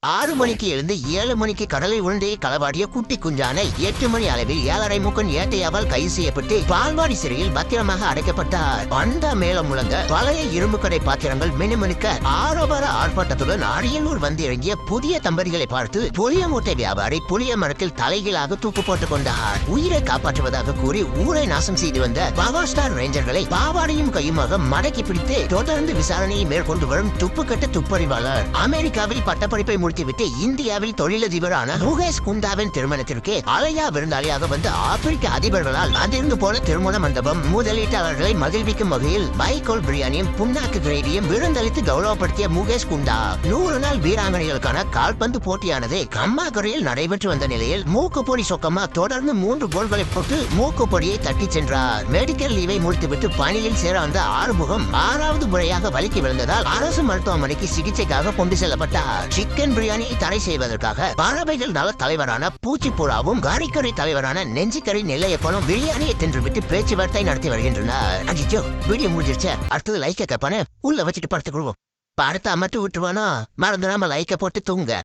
6 மணிக்கு எழுந்து 7 மணிக்கு கடலை உருண்டையை களவாடிய குட்டி குஞ்சானை 8 மணி அளவில் 7:30 முக்கன் ஏட்டையாவால் கைது செய்யப்பட்டு பால்வாடி சிறையில் பத்திரமாக அடைக்கப்பட்டார். அந்த மேலம் முழங்க பழைய இரும்பு கடை பாத்திரங்கள் மினுமினுக்க ஆரவார ஆர்ப்பாட்டத்துடன் அரியலூர் வந்து இறங்கிய புதிய தம்பதிகளை பார்த்து புளிய மூட்டை வியாபாரி புளிய மரத்தில் தலைகீழாக தூக்கு போட்டுக் கொண்டார். உயிரை காப்பாற்றுவதாக கூறி ஊரை நாசம் செய்து வந்த பவர் ஸ்டார் ரேஞ்சர்களை பாவாடையும் கையுமாக மடக்கி பிடித்து தொடர்ந்து விசாரணையை மேற்கொண்டு வரும் துப்புக்கட்ட துப்பறிவாளர். அமெரிக்காவில் பட்டப்படிப்பை முடித்துவிட்டு இந்தியாவில் தொழிலதிபரான முகேஷ் குந்தாவின் திருமணத்திற்கு அலையா விருந்தாளியாக வந்த ஆப்பிரிக்க அதிபர்களால் அதிர்ந்து போன திருமண மண்டபம் முதலீட்டாளர்களை மகிழ்விக்கும் வகையில் பைக்கோல் பிரியாணியும் புண்ணாக்கு கிரேடியும் விருந்தளித்து கௌரவப்படுத்திய முகேஷ் குந்தா 100 நாள் வீராங்கனைகளுக்கான கால்பந்து போட்டியானது கம்மாக்கரையில் நடைபெற்று வந்த நிலையில் மூக்குப்பொடி சொக்கமா தொடர்ந்து 3 கோல்களை போட்டு மூக்குப்பொடியை தட்டி சென்றார். மெடிக்கல் லீவை முடித்துவிட்டு பணியில் சேர வந்த ஆறுமுகம் 6வது முறையாக வலிக்கு விழுந்ததால் அரசு மருத்துவமனைக்கு சிகிச்சைக்காக கொண்டு செல்லப்பட்டார். சிக்கன் பிரியாணியை தடை செய்வதற்காக பறவைகள் நல தலைவரான பூச்சிப்புறாவும் காரிக்கரை தலைவரான நெஞ்சிக்கரை நெல்லையப்பனும் பிரியாணியை தின்றுவிட்டு பேச்சுவார்த்தை நடத்தி வருகின்றனர். அஜிச்சோ வீடியோ முடிஞ்சிருச்சு. அடுத்தது லைக்க கப்பான உள்ள வச்சுட்டு படுத்துக்கொள்வோம். படத்தை அமர்த்தி விட்டுருவானா மறந்துடாம லைக்க போட்டு தூங்க.